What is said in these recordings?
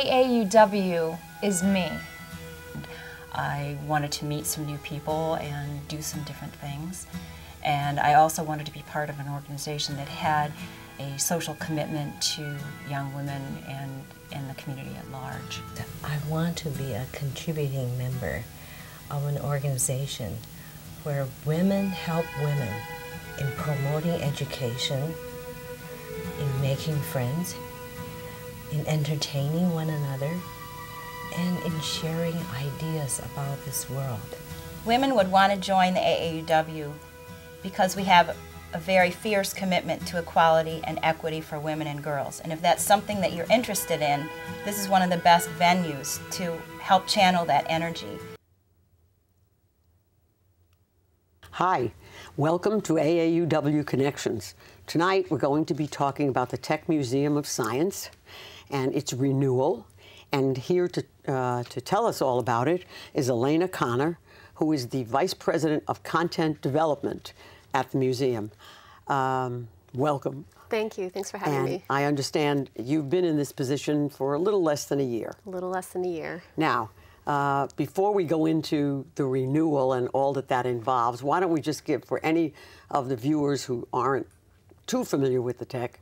AAUW is me. I wanted to meet some new people and do some different things. And I also wanted to be part of an organization that had a social commitment to young women and the community at large. I want to be a contributing member of an organization where women help women in promoting education, in making friends, in entertaining one another, and in sharing ideas about this world. Women would want to join the AAUW because we have a very fierce commitment to equality and equity for women and girls. And if that's something that you're interested in, this is one of the best venues to help channel that energy. Hi, welcome to AAUW Connections. Tonight we're going to be talking about the Tech Museum of Science and its renewal. And here to tell us all about it is Elena Connor, who is the Vice President of Content Development at the museum. Welcome. Thank you. Thanks for having me. I understand you've been in this position for a little less than a year. A little less than a year. Now, before we go into the renewal and all that involves, why don't we just give, for any of the viewers who aren't too familiar with the tech,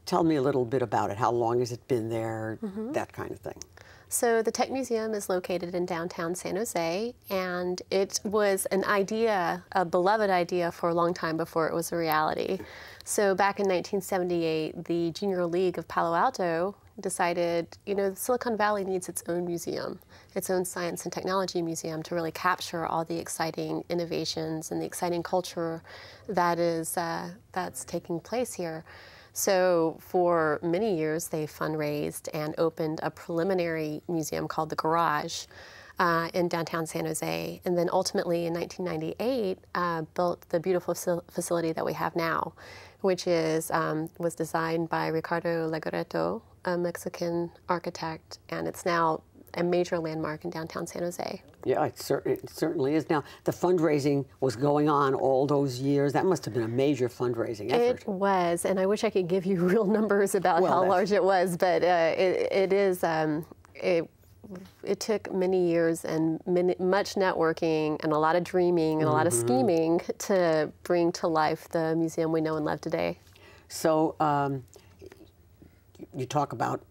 tell me a little bit about it. How long has it been there, that kind of thing. So the Tech Museum is located in downtown San Jose, and it was an idea, a beloved idea for a long time before it was a reality. So back in 1978, the Junior League of Palo Alto decided, you know, Silicon Valley needs its own museum, its own science and technology museum to really capture all the exciting innovations and the exciting culture that is that's taking place here. So for many years, they fundraised and opened a preliminary museum called The Garage in downtown San Jose. And then ultimately in 1998, built the beautiful facility that we have now, which is, was designed by Ricardo Legareto, a Mexican architect, and it's now a major landmark in downtown San Jose. Yeah, it certainly is. Now, the fundraising was going on all those years. That must have been a major fundraising effort. It was, and I wish I could give you real numbers about how large it was, but it took many years and much networking and a lot of dreaming and a lot of scheming to bring to life the museum we know and love today. So, you talk about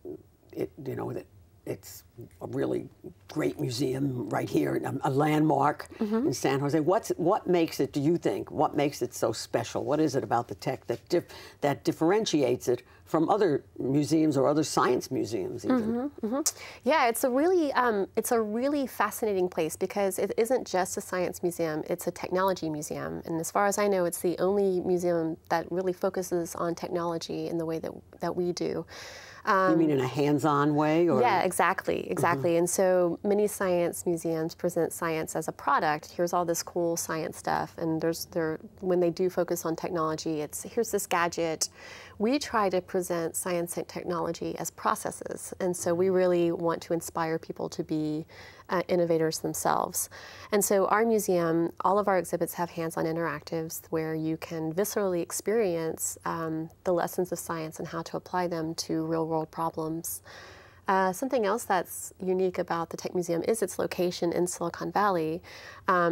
it, you know, that it's a really great museum right here, a landmark in San Jose. What makes it, do you think, what makes it so special? What is it about the tech that differentiates it from other museums or other science museums even? Yeah, it's a really fascinating place because it isn't just a science museum, it's a technology museum. And as far as I know, it's the only museum that really focuses on technology in the way that we do. You mean in a hands-on way? Or? Yeah, exactly. And so many science museums present science as a product. Here's all this cool science stuff, and when they do focus on technology, it's here's this gadget. We try to present science and technology as processes, and so we really want to inspire people to be innovators themselves. And so our museum, all of our exhibits have hands-on interactives where you can viscerally experience the lessons of science and how to apply them to real-world problems. Something else that's unique about the Tech Museum is its location in Silicon Valley.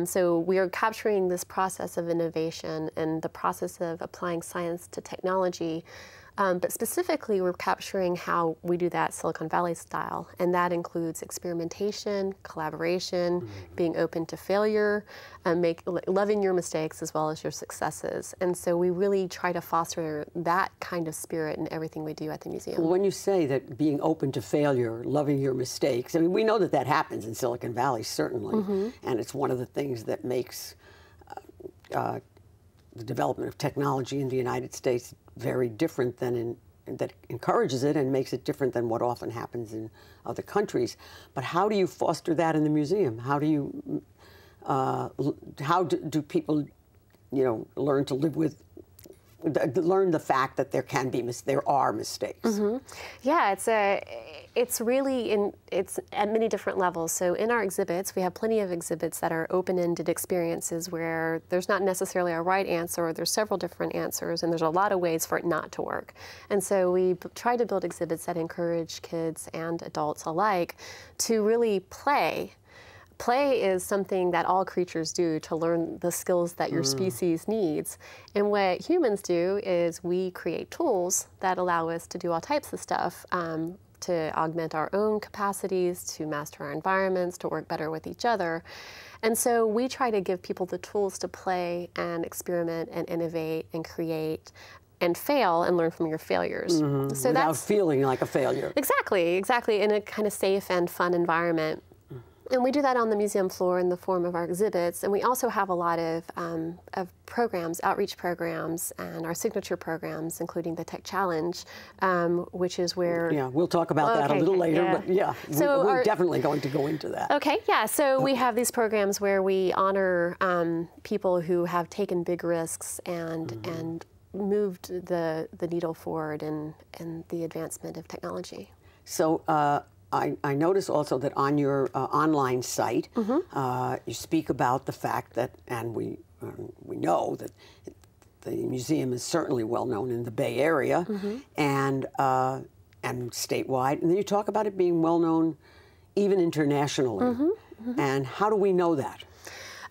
So we are capturing this process of innovation and the process of applying science to technology. But specifically, we're capturing how we do that Silicon Valley style, and that includes experimentation, collaboration, being open to failure, loving your mistakes as well as your successes. And so we really try to foster that kind of spirit in everything we do at the museum. Well, when you say that being open to failure, loving your mistakes, I mean, we know that happens in Silicon Valley, certainly, and it's one of the things that makes the development of technology in the United States very different than that encourages it and makes it different than what often happens in other countries. But how do you foster that in the museum? How do you, how do people, you know, learn to live with learn the fact that there are mistakes. Yeah, it's really it's at many different levels. So in our exhibits, we have plenty of exhibits that are open-ended experiences where there's not necessarily a right answer, or there's several different answers, and there's a lot of ways for it not to work. And so we try to build exhibits that encourage kids and adults alike to really play. Play is something that all creatures do to learn the skills that your species needs. And what humans do is we create tools that allow us to do all types of stuff, to augment our own capacities, to master our environments, to work better with each other. And so we try to give people the tools to play and experiment and innovate and create and fail and learn from your failures. So without feeling like a failure. Exactly, in a kind of safe and fun environment. And we do that on the museum floor in the form of our exhibits. And we also have a lot of programs, outreach programs, and our signature programs, including the Tech Challenge, which is where... Yeah, we'll talk about that a little later, but yeah, so we're definitely going to go into that. Okay, yeah, so we have these programs where we honor people who have taken big risks and moved the needle forward in the advancement of technology. So I notice also that on your online site, you speak about the fact that, and we know that the museum is certainly well known in the Bay Area and statewide, and then you talk about it being well known even internationally. And how do we know that?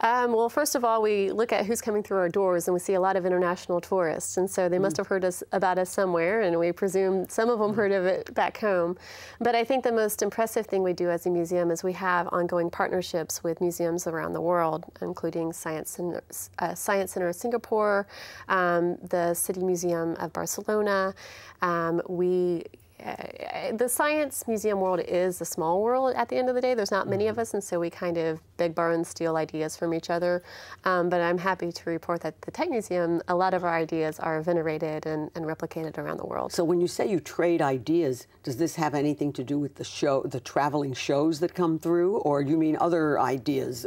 Well, first of all, we look at who's coming through our doors, and we see a lot of international tourists, and so they must have heard about us somewhere, and we presume some of them heard of it back home. But I think the most impressive thing we do as a museum is we have ongoing partnerships with museums around the world, including Science Center of Singapore, the City Museum of Barcelona. The science museum world is a small world at the end of the day. There's not many of us, and so we kind of beg, borrow, and steal ideas from each other. But I'm happy to report that the Tech Museum, a lot of our ideas are venerated and replicated around the world. So when you say you trade ideas, does this have anything to do with the traveling shows that come through, or do you mean other ideas?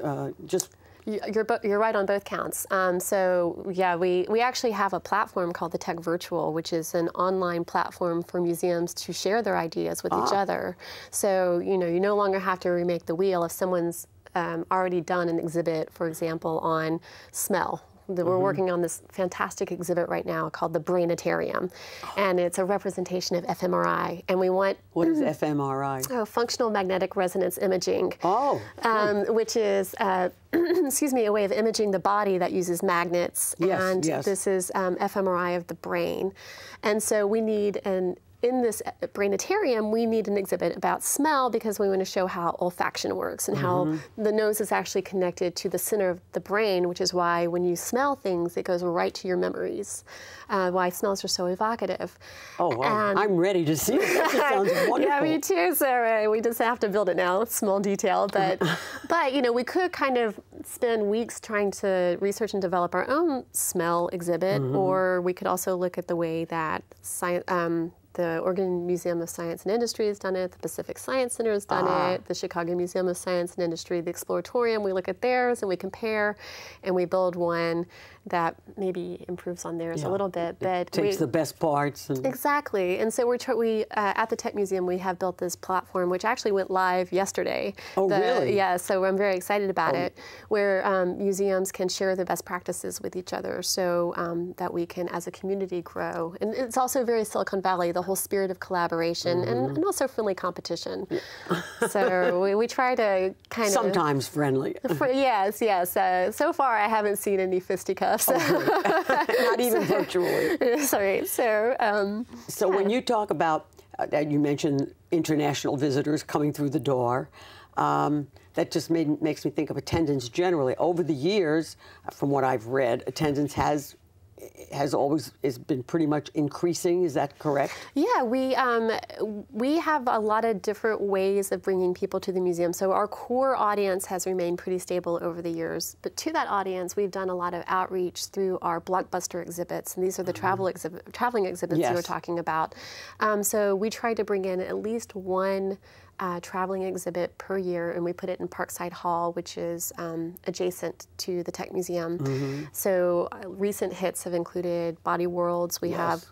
You're right on both counts. So yeah, we actually have a platform called the Tech Virtual, which is an online platform for museums to share their ideas with each other. So you no longer have to remake the wheel if someone's already done an exhibit, for example, on smell. We're working on this fantastic exhibit right now called the Brainatarium, and it's a representation of fMRI. And we want... What is fMRI? Oh, functional magnetic resonance imaging. Oh. Which is, excuse me, a way of imaging the body that uses magnets. Yes, and yes. This is fMRI of the brain. And so we need in this Brainatarium, we need an exhibit about smell because we want to show how olfaction works and how the nose is actually connected to the center of the brain, which is why when you smell things, it goes right to your memories, why smells are so evocative. Oh, wow. I'm ready to see it. That sounds wonderful. Yeah, me too, Sarah. We just have to build it now, small detail. But we could kind of spend weeks trying to research and develop our own smell exhibit, or we could also look at the way that the Oregon Museum of Science and Industry has done it, the Pacific Science Center has done it, the Chicago Museum of Science and Industry, the Exploratorium. We look at theirs and we compare, and we build one that maybe improves on theirs a little bit. But takes the best parts. Exactly. And so we at the Tech Museum, we have built this platform, which actually went live yesterday. Oh, really? Yeah, so I'm very excited about it, where museums can share the best practices with each other so that we can, as a community, grow. And it's also very Silicon Valley, the whole spirit of collaboration and also friendly competition. So we try to kind of... Sometimes friendly. Yes, yes. So far, I haven't seen any fisticuffs. Not even virtually. Sorry. So when you talk about, you mentioned international visitors coming through the door, that just makes me think of attendance generally. Over the years, from what I've read, attendance has been pretty much increasing. Is that correct? Yeah, we have a lot of different ways of bringing people to the museum. So our core audience has remained pretty stable over the years. But to that audience, we've done a lot of outreach through our blockbuster exhibits, and these are the traveling exhibits you were talking about. So we try to bring in at least one traveling exhibit per year, and we put it in Parkside Hall, which is adjacent to the Tech Museum. So recent hits have included Body Worlds. We have,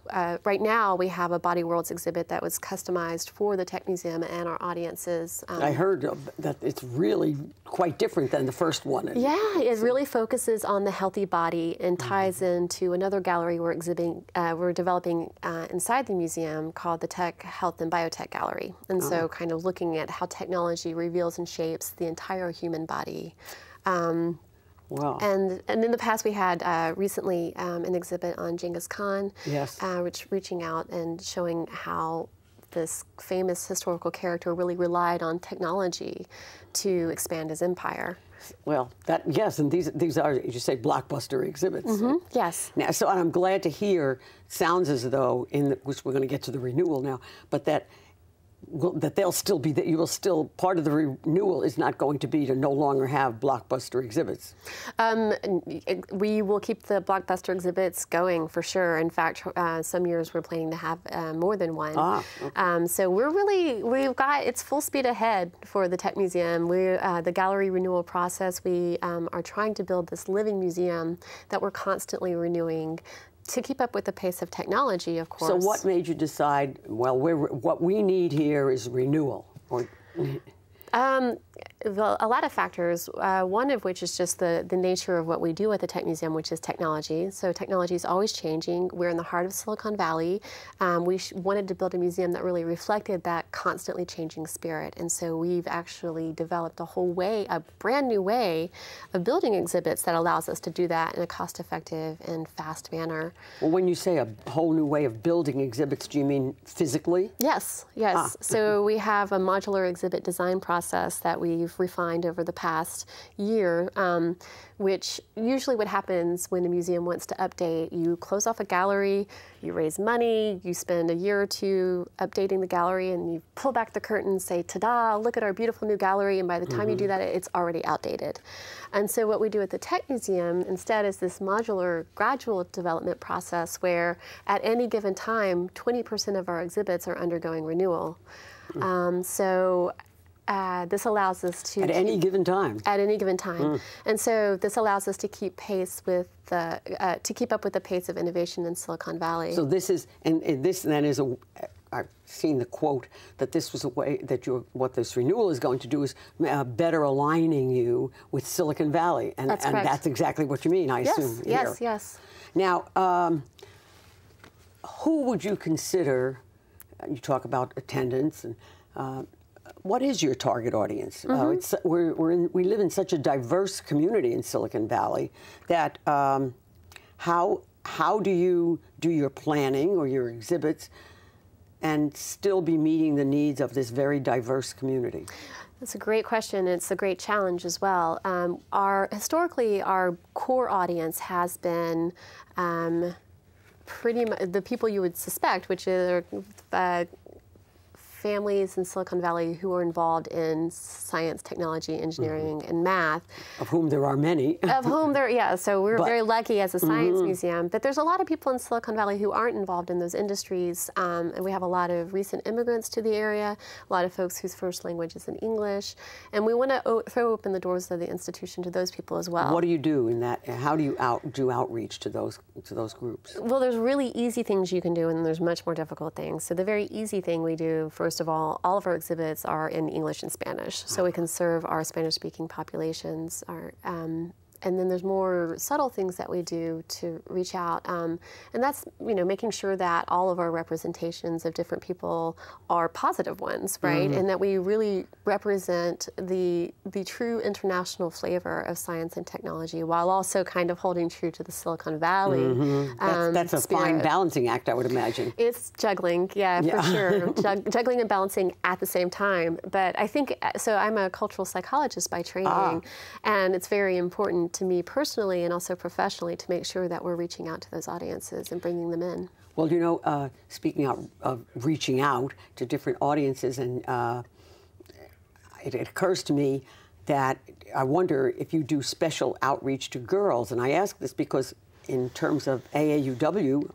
right now, we have a Body Worlds exhibit that was customized for the Tech Museum and our audiences. I heard that it's really quite different than the first one. Yeah, it really focuses on the healthy body and ties into another gallery we're developing inside the museum called the Tech Health and Biotech Gallery. And so kind of looking at how technology reveals and shapes the entire human body. Wow. And in the past we had recently an exhibit on Genghis Khan, which reaching out and showing how this famous historical character really relied on technology to expand his empire. Well, yes, and these are, as you say, blockbuster exhibits. Yes. Now, so I'm glad to hear. Sounds as though, which we're going to get to the renewal now, but that they'll still be that you will still part of the renewal is not going to be to no longer have blockbuster exhibits. We will keep the blockbuster exhibits going for sure. In fact, some years we're planning to have more than one. Okay. So we've got it's full speed ahead for the Tech Museum. The gallery renewal process. We are trying to build this living museum that we're constantly renewing, to keep up with the pace of technology, of course. So what made you decide, well, what we need here is renewal? Well, a lot of factors, one of which is just the nature of what we do at the Tech Museum, which is technology. So technology is always changing. We're in the heart of Silicon Valley. We wanted to build a museum that really reflected that constantly changing spirit. And so we've actually developed a brand new way of building exhibits that allows us to do that in a cost-effective and fast manner. Well, when you say a whole new way of building exhibits, do you mean physically? Yes, yes. So we have a modular exhibit design process that we've refined over the past year, which usually what happens when a museum wants to update, you close off a gallery, you raise money, you spend a year or two updating the gallery, and you pull back the curtain and say, ta-da, look at our beautiful new gallery, and by the time you do that, it's already outdated. And so what we do at the Tech Museum instead is this modular gradual development process where at any given time, 20% of our exhibits are undergoing renewal. This allows us to... At any given time? At any given time. And so this allows us to keep pace with to keep up with the pace of innovation in Silicon Valley. So this is, and this then is I've seen the quote that this was a way that what this renewal is going to do is better aligning you with Silicon Valley. And that's correct. That's exactly what you mean, I assume. Yes, yes. Now, who would you consider, you talk about attendance, and what is your target audience? We live in such a diverse community in Silicon Valley that how do you do your planning or your exhibits and still be meeting the needs of this very diverse community? That's a great question. It's a great challenge as well. Historically, our core audience has been pretty much the people you would suspect, which are families in Silicon Valley who are involved in science, technology, engineering, and math. Of whom there are many. So we're very lucky as a science museum. But there's a lot of people in Silicon Valley who aren't involved in those industries. And we have a lot of recent immigrants to the area, a lot of folks whose first language is in English. And we want to throw open the doors of the institution to those people as well. What do you do in that? How do you do outreach to those groups? Well, there's really easy things you can do, and there's much more difficult things. So the very easy thing we do, first of all of our exhibits are in English and Spanish, so we can serve our Spanish-speaking populations. And then there's more subtle things that we do to reach out, and that's making sure that all of our representations of different people are positive ones, right? And that we really represent the true international flavor of science and technology, while also kind of holding true to the Silicon Valley. That's a fine balancing act, I would imagine. It's juggling, for sure. Juggling and balancing at the same time. But I think so. I'm a cultural psychologist by training, and it's very important to me personally and also professionally to make sure that we're reaching out to those audiences and bringing them in. Well, speaking of reaching out to different audiences, and it occurs to me that I wonder if you do special outreach to girls. And I ask this because in terms of AAUW,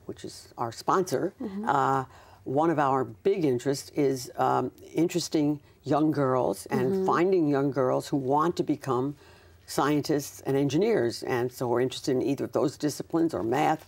which is our sponsor, one of our big interests is interesting young girls and finding young girls who want to become scientists and engineers. And so we're interested in either of those disciplines or math.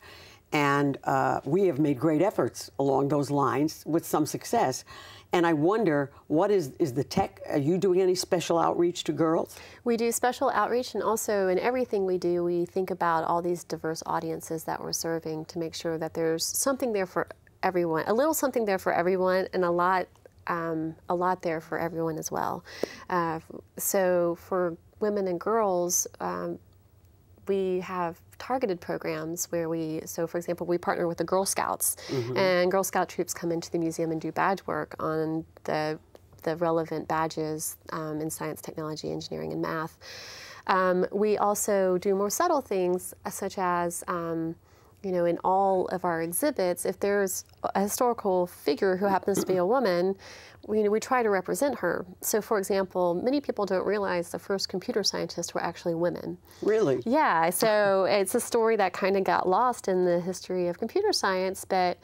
And we have made great efforts along those lines with some success. And I wonder, what is the tech? Are you doing any special outreach to girls? We do special outreach, and also in everything we do, we think about all these diverse audiences that we're serving to make sure that there's something there for everyone, a little something there for everyone, and a lot there for everyone as well. So for women and girls, we have targeted programs where so for example, we partner with the Girl Scouts, and Girl Scout troops come into the museum and do badge work on the relevant badges in science, technology, engineering, and math. We also do more subtle things, such as you know, in all of our exhibits, if there's a historical figure who happens to be a woman, we try to represent her. So, for example, many people don't realize the first computer scientists were actually women. Really? Yeah, so it's a story that kind of got lost in the history of computer science, but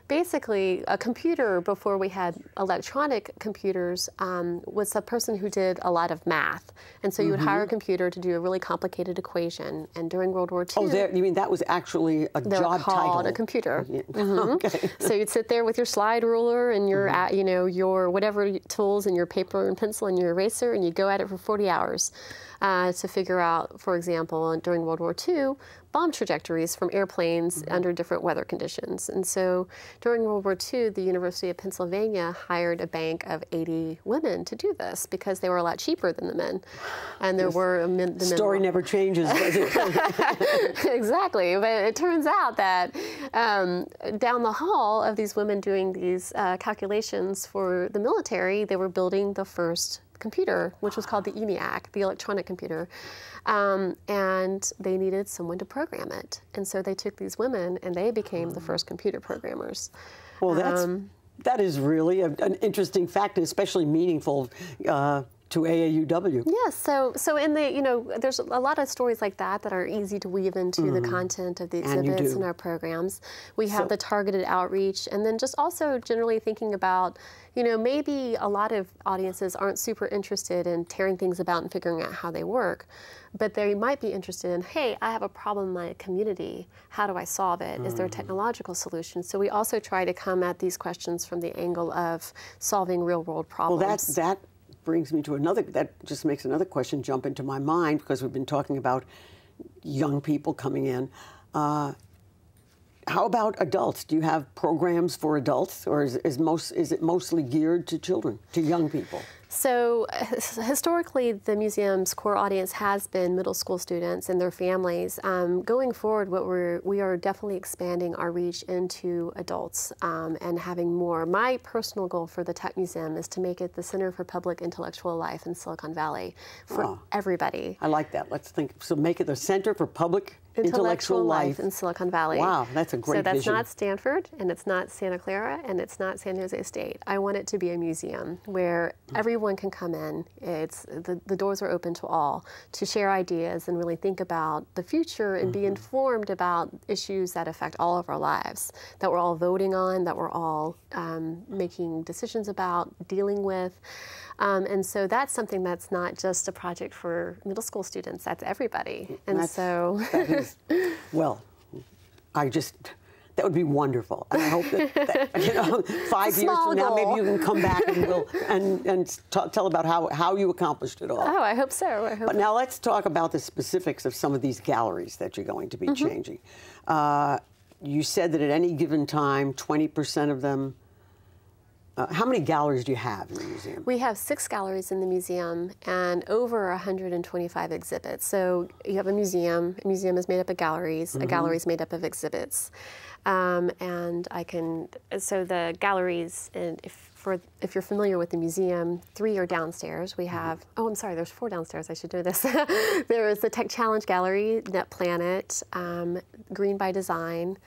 basically, a computer, before we had electronic computers, was a person who did a lot of math. And so you would hire a computer to do a really complicated equation. And during World War II... Oh, you mean that was actually a job called title? A computer. Yeah. Okay. So you'd sit there with your slide ruler and your, you know, your whatever tools and your paper and pencil and your eraser, and you'd go at it for 40 hours to figure out, for example, during World War II, bomb trajectories from airplanes under different weather conditions. And so during World War II, the University of Pennsylvania hired a bank of 80 women to do this because they were a lot cheaper than the men. And there were... The story never changes, does it? Exactly. But it turns out that down the hall of these women doing these calculations for the military, they were building the first computer, which was called the ENIAC, the electronic computer. And they needed someone to program it. And so they took these women and they became the first computer programmers. Well, that is really an interesting fact, and especially meaningful to AAUW. Yes, so in the, you know, there's a lot of stories like that are easy to weave into the content of the exhibits and our programs. We have the targeted outreach, and then just also generally thinking about, you know, maybe a lot of audiences aren't super interested in tearing things about and figuring out how they work, but they might be interested in, hey, I have a problem in my community. How do I solve it? Is there a technological solution? So we also try to come at these questions from the angle of solving real-world problems. Well, that brings me to that just makes another question jump into my mind, because we've been talking about young people coming in. How about adults? Do you have programs for adults, or is it mostly geared to children, to young people? So historically, the museum's core audience has been middle school students and their families. Going forward, we are definitely expanding our reach into adults and having more. My personal goal for the Tech Museum is to make it the Center for Public Intellectual Life in Silicon Valley for everybody. I like that. Let's think. So make it the Center for Public Intellectual Life in Silicon Valley. Wow, that's a great vision. So that's not Stanford, and it's not Santa Clara, and it's not San Jose State. I want it to be a museum where everyone can come in. It's the doors are open to all to share ideas and really think about the future and be informed about issues that affect all of our lives, that we're all voting on, that we're all making decisions about, dealing with. And so that's something that's not just a project for middle school students, that's everybody. And that is, well, that would be wonderful. And I hope that you know, 5 years from now, maybe you can come back and tell about how you accomplished it all. Oh, I hope so. But now let's talk about the specifics of some of these galleries that you're going to be changing. You said that at any given time, 20% of them. How many galleries do you have in the museum? We have 6 galleries in the museum and over 125 exhibits. So you have a museum is made up of galleries, a gallery is made up of exhibits. So the galleries, and if you're familiar with the museum, 3 are downstairs. We have, oh, I'm sorry, there's 4 downstairs, I should know this. There is the Tech Challenge Gallery, Net Planet, Green by Design,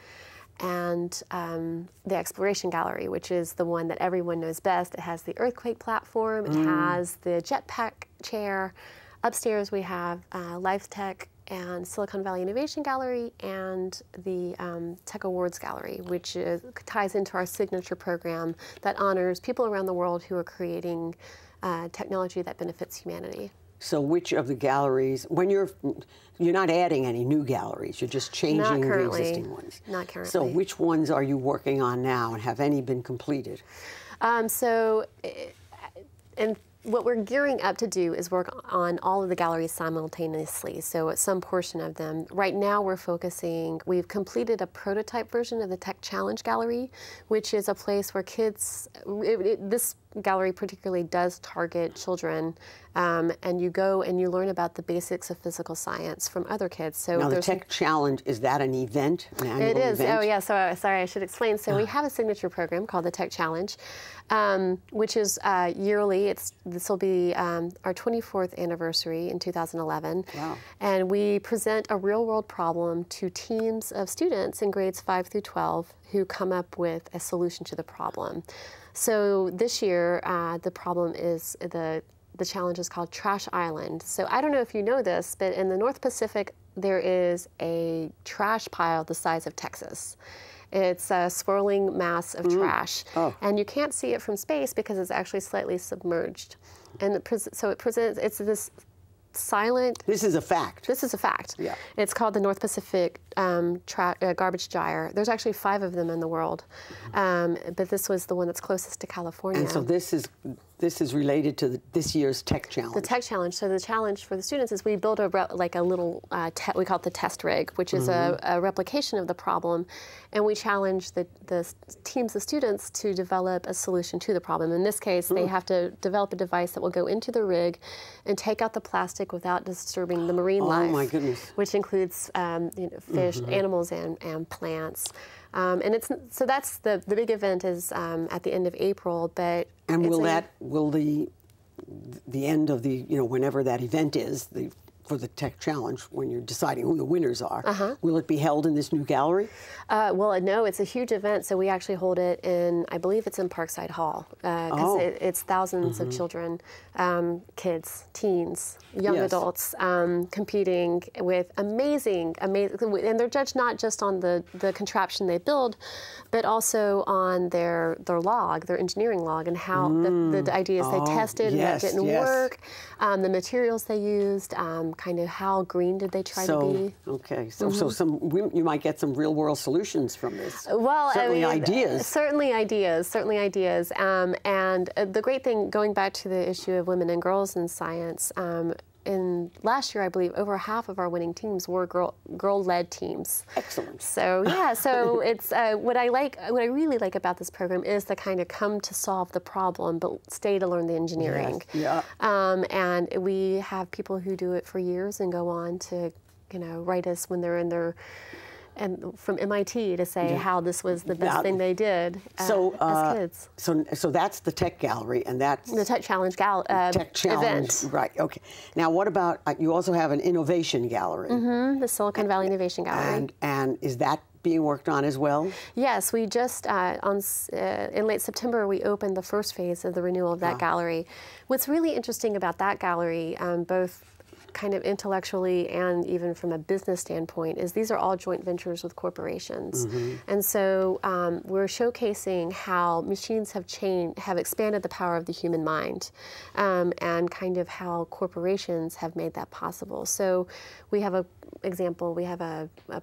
and the Exploration Gallery, which is the one that everyone knows best. It has the earthquake platform, it has the jetpack chair. Upstairs we have Life Tech and Silicon Valley Innovation Gallery and the Tech Awards Gallery, which ties into our signature program that honors people around the world who are creating technology that benefits humanity. So which of the galleries, when you're not adding any new galleries, you're just changing the existing ones? Not currently. So which ones are you working on now, and have any been completed? And what we're gearing up to do is work on all of the galleries simultaneously, so at some portion of them. Right now we've completed a prototype version of the Tech Challenge Gallery, which is a place where kids, this gallery particularly does target children, and you go and you learn about the basics of physical science from other kids. So now the Tech Challenge, is that an event, an annual event? It is. Oh yeah, so sorry, I should explain. So we have a signature program called the Tech Challenge, which is yearly. This will be our 24th anniversary in 2011. Wow. And we present a real-world problem to teams of students in grades 5 through 12 who come up with a solution to the problem. So this year, the problem is the challenge is called Trash Island. So I don't know if you know this, but in the North Pacific, there is a trash pile the size of Texas. It's a swirling mass of trash. Oh. And you can't see it from space because it's actually slightly submerged. And it's this silent... This is a fact. This is a fact. Yeah. It's called the North Pacific Garbage Gyre. There's actually 5 of them in the world, but this was the one that's closest to California. And so this is related to this year's Tech Challenge. The Tech Challenge. So the challenge for the students is we build a little, we call it the test rig, which is a replication of the problem, and we challenge the teams of students to develop a solution to the problem. In this case, they have to develop a device that will go into the rig and take out the plastic without disturbing the marine life. Oh my goodness. Which includes fish, animals, and plants. And so that's the big event is at the end of April, but will the end of the whenever that event is for the Tech Challenge, when you're deciding who the winners are, will it be held in this new gallery? Well, no, it's a huge event, so we actually hold it in, I believe it's in Parkside Hall, because it's thousands of children, kids, teens, young adults, competing with amazing, and they're judged not just on the contraption they build, but also on their log, their engineering log, and how the ideas they tested and that didn't work, the materials they used, kind of how green did they try to be. Okay, so you might get some real-world solutions from this. Well, certainly ideas. Certainly ideas. And the great thing, going back to the issue of women and girls in science, in last year, I believe over half of our winning teams were girl-led teams. Excellent. So yeah, so it's what I really like about this program is the kind of come to solve the problem, but stay to learn the engineering. Yes. Yeah. And we have people who do it for years and go on to, write us when they're in their. And from MIT to say how this was the best thing they did as kids. So that's the Tech Gallery, and that's the Tech Challenge event. Right. Okay. Now, what about you? Also have an Innovation Gallery. The Silicon Valley Innovation Gallery. And is that being worked on as well? Yes, we just in late September we opened the first phase of the renewal of that gallery. What's really interesting about that gallery, both kind of intellectually and even from a business standpoint, is these are all joint ventures with corporations. And so we're showcasing how machines have expanded the power of the human mind, and kind of how corporations have made that possible. So we have a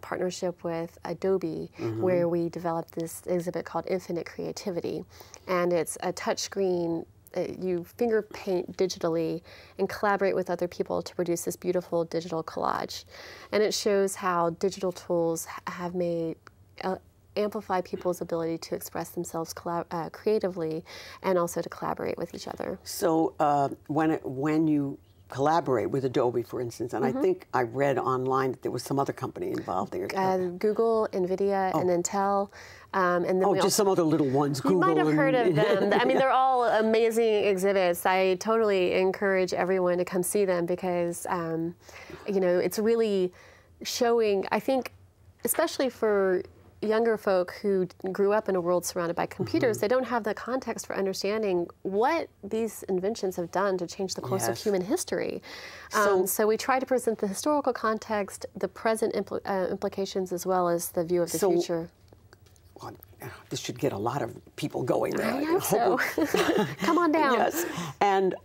partnership with Adobe where we developed this exhibit called Infinite Creativity, and it's a touchscreen. You finger paint digitally and collaborate with other people to produce this beautiful digital collage. And it shows how digital tools have made amplify people's ability to express themselves creatively and also to collaborate with each other. So when you collaborate with Adobe, for instance, and I think I read online that there was some other company involved there. Google, NVIDIA, and Intel. And then just some other little ones. You might have heard of them. I mean, they're all amazing exhibits. I totally encourage everyone to come see them because, it's really showing, I think, especially for younger folk who grew up in a world surrounded by computers, they don't have the context for understanding what these inventions have done to change the course of human history. So we try to present the historical context, the present implications, as well as the view of the future. Well, this should get a lot of people going there. I hope so. Come on down. Yes. And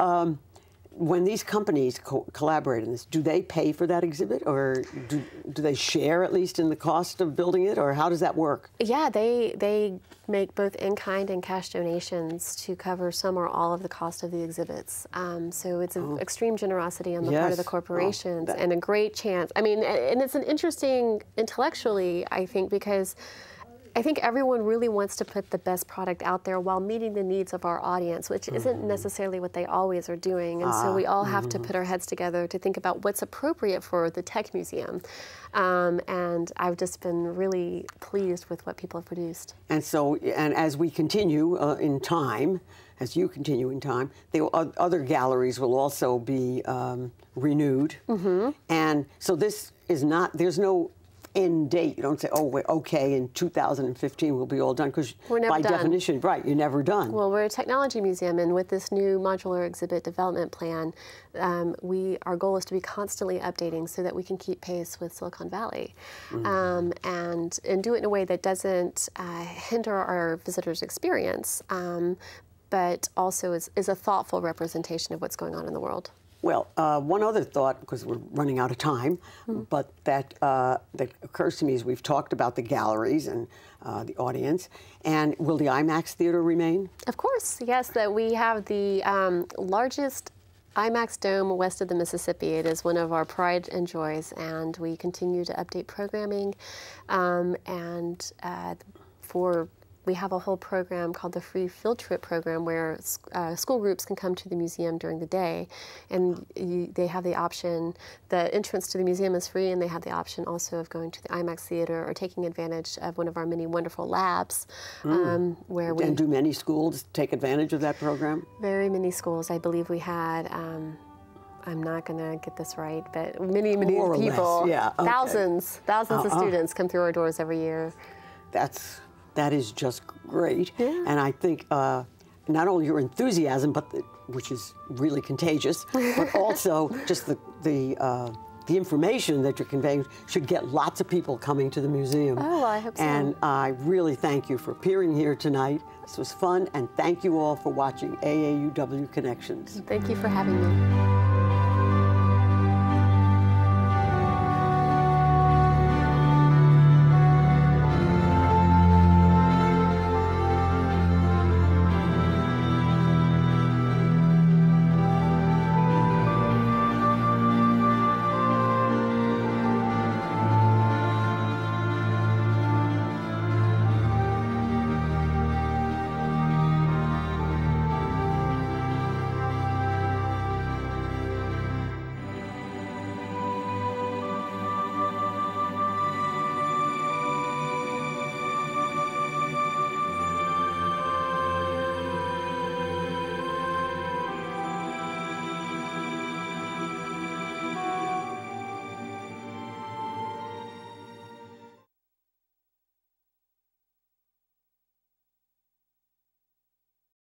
when these companies collaborate in this, do they pay for that exhibit, or do they share at least in the cost of building it, or how does that work? Yeah, they make both in-kind and cash donations to cover some or all of the cost of the exhibits. So it's an extreme generosity on the part of the corporations, and a great chance. I mean, and it's an interesting intellectually, I think, because I think everyone really wants to put the best product out there while meeting the needs of our audience, which isn't necessarily what they always are doing. And so we all have to put our heads together to think about what's appropriate for the Tech Museum. And I've just been really pleased with what people have produced. And so, and as we continue in time, as you continue in time, the other galleries will also be renewed. And so this is not, there's no end date. You don't say, oh, okay, in 2015 we'll be all done, because by definition, right, you're never done. Well, we're a technology museum, and with this new modular exhibit development plan, our goal is to be constantly updating so that we can keep pace with Silicon Valley, and do it in a way that doesn't hinder our visitors' experience, but also is a thoughtful representation of what's going on in the world. Well, one other thought, because we're running out of time, but that occurs to me as we've talked about the galleries and the audience. And will the IMAX Theater remain? Of course, yes. That we have the largest IMAX dome west of the Mississippi. It is one of our pride and joys, and we continue to update programming. We have a whole program called the Free Field Trip Program, where school groups can come to the museum during the day, and they have the option, the entrance to the museum is free, and they have the option also of going to the IMAX Theater or taking advantage of one of our many wonderful labs. Where we... And do many schools take advantage of that program? Very many schools. I believe we had, I'm not going to get this right, but many people, thousands of students come through our doors every year. That is just great, and I think not only your enthusiasm, but which is really contagious, but also just the information that you're conveying should get lots of people coming to the museum. Oh, I hope so. And I really thank you for appearing here tonight. This was fun, and thank you all for watching AAUW Connections. Thank you for having me.